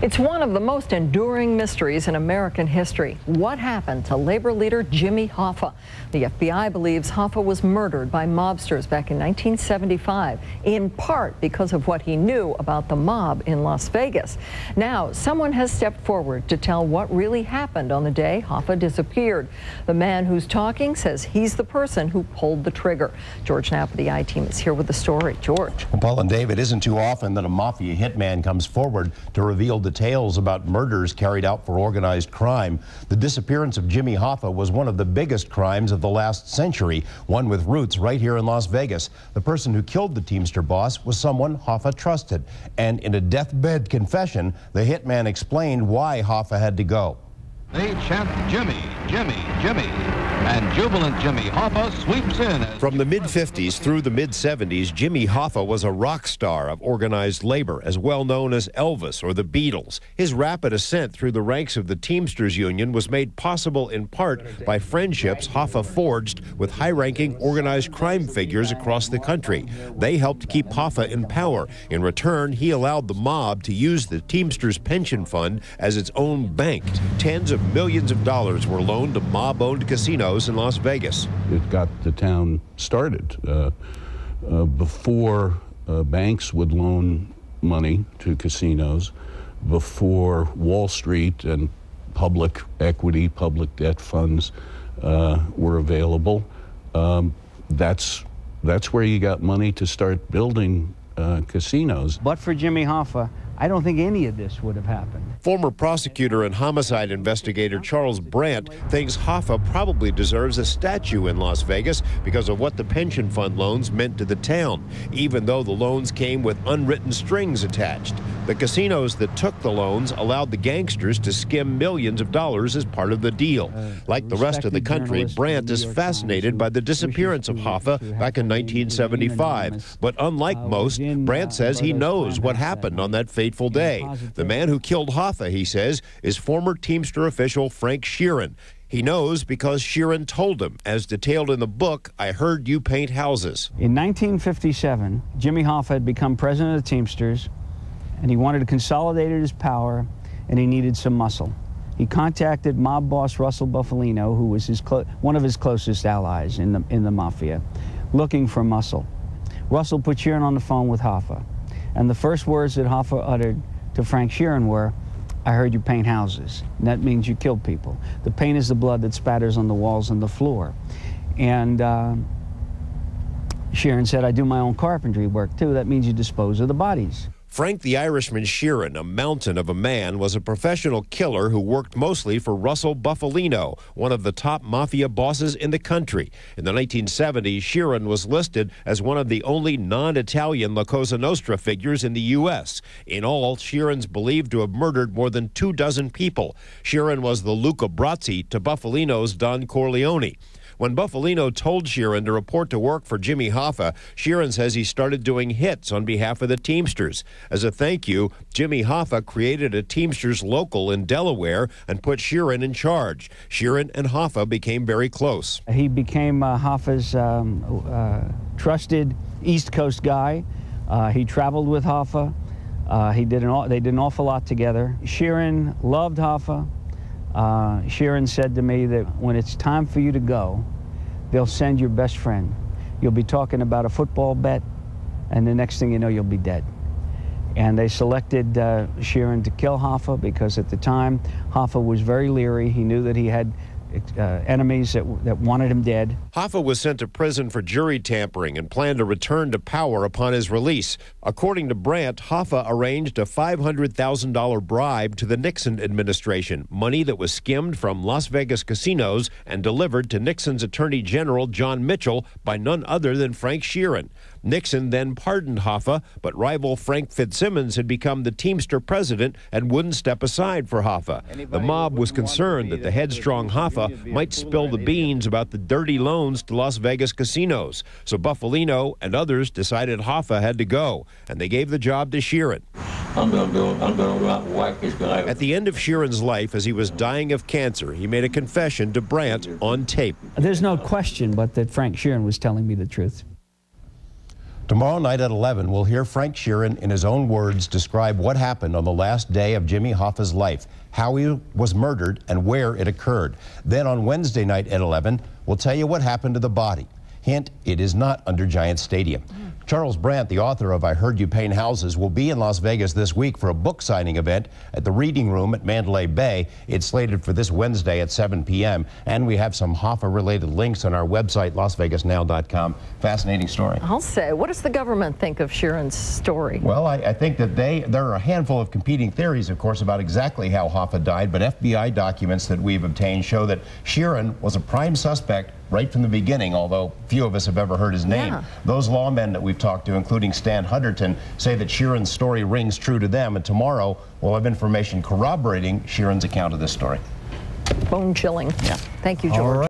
It's one of the most enduring mysteries in American history. What happened to labor leader Jimmy Hoffa? The FBI believes Hoffa was murdered by mobsters back in 1975, in part because of what he knew about the mob in Las Vegas. Now, someone has stepped forward to tell what really happened on the day Hoffa disappeared. The man who's talking says he's the person who pulled the trigger. George Knapp of the I-Team is here with the story. George. Well, Paul and Dave, it isn't too often that a mafia hitman comes forward to reveal details about murders carried out for organized crime. The disappearance of Jimmy Hoffa was one of the biggest crimes of the last century, one with roots right here in Las Vegas. The person who killed the Teamster boss was someone Hoffa trusted. And in a deathbed confession, the hitman explained why Hoffa had to go. They chant Jimmy, Jimmy, Jimmy, and jubilant Jimmy Hoffa sweeps in. From the mid-50s through the mid-70s, Jimmy Hoffa was a rock star of organized labor, as well known as Elvis or the Beatles. His rapid ascent through the ranks of the Teamsters Union was made possible in part by friendships Hoffa forged with high-ranking organized crime figures across the country. They helped keep Hoffa in power. In return, he allowed the mob to use the Teamsters pension fund as its own bank. Tens of millions of dollars were loaned to mob-owned casinos in Las Vegas. It got the town started. Before banks would loan money to casinos, before Wall Street and public equity, public debt funds were available, that's where you got money to start building casinos. But for Jimmy Hoffa, I don't think any of this would have happened. Former prosecutor and homicide investigator Charles Brandt thinks Hoffa probably deserves a statue in Las Vegas because of what the pension fund loans meant to the town, even though the loans came with unwritten strings attached. The casinos that took the loans allowed the gangsters to skim millions of dollars as part of the deal. Like the rest of the country, Brandt is fascinated by the disappearance of Hoffa back in 1975. But unlike most, Brandt says he knows what happened on that fateful day. The man who killed Hoffa, he says, is former Teamster official Frank Sheeran. He knows because Sheeran told him, as detailed in the book, I Heard You Paint Houses. In 1957, Jimmy Hoffa had become president of the Teamsters, and he wanted to consolidate his power, and he needed some muscle. He contacted mob boss Russell Bufalino, who was one of his closest allies in the mafia, looking for muscle. Russell put Sheeran on the phone with Hoffa, and the first words that Hoffa uttered to Frank Sheeran were, I heard you paint houses. And that means you kill people. The paint is the blood that spatters on the walls and the floor. And Sheeran said, I do my own carpentry work too. That means you dispose of the bodies. Frank the Irishman Sheeran, a mountain of a man, was a professional killer who worked mostly for Russell Bufalino, one of the top mafia bosses in the country. In the 1970s, Sheeran was listed as one of the only non-Italian La Cosa Nostra figures in the U.S. In all, Sheeran's believed to have murdered more than 24 people. Sheeran was the Luca Brasi to Bufalino's Don Corleone. When Bufalino told Sheeran to report to work for Jimmy Hoffa, Sheeran says he started doing hits on behalf of the Teamsters. As a thank you, Jimmy Hoffa created a Teamsters local in Delaware and put Sheeran in charge. Sheeran and Hoffa became very close. He became Hoffa's trusted East Coast guy. He traveled with Hoffa. They did an awful lot together. Sheeran loved Hoffa. Sheeran said to me that when it's time for you to go, they'll send your best friend. You'll be talking about a football bet, and the next thing you know, you'll be dead. And they selected Sheeran to kill Hoffa because at the time, Hoffa was very leery. He knew that he had enemies that wanted him dead. Hoffa was sent to prison for jury tampering and planned to return to power upon his release. According to Brandt, Hoffa arranged a $500,000 bribe to the Nixon administration, money that was skimmed from Las Vegas casinos and delivered to Nixon's Attorney General John Mitchell by none other than Frank Sheeran. Nixon then pardoned Hoffa, but rival Frank Fitzsimmons had become the Teamster president and wouldn't step aside for Hoffa. The mob was concerned that the headstrong Hoffa might spill the beans about the dirty loans to Las Vegas casinos. So Bufalino and others decided Hoffa had to go, and they gave the job to Sheeran. I'm gonna whack this guy. At the end of Sheeran's life, as he was dying of cancer, he made a confession to Brandt on tape. There's no question but that Frank Sheeran was telling me the truth. Tomorrow night at 11, we'll hear Frank Sheeran, in his own words, describe what happened on the last day of Jimmy Hoffa's life, how he was murdered, and where it occurred. Then on Wednesday night at 11, we'll tell you what happened to the body. Hint, it is not under Giant Stadium. Charles Brandt, the author of I Heard You Paint Houses, will be in Las Vegas this week for a book signing event at the Reading Room at Mandalay Bay. It's slated for this Wednesday at 7 p.m. And we have some Hoffa-related links on our website, LasVegasNow.com. Fascinating story. I'll say. What does the government think of Sheeran's story? Well, I think that there are a handful of competing theories, of course, about exactly how Hoffa died, but FBI documents that we've obtained show that Sheeran was a prime suspect right from the beginning, although few of us have ever heard his name. Yeah. Those lawmen that we've talked to, including Stan Hunterton, say that Sheeran's story rings true to them, and tomorrow we'll have information corroborating Sheeran's account of this story. Bone chilling. Yeah. Thank you, George.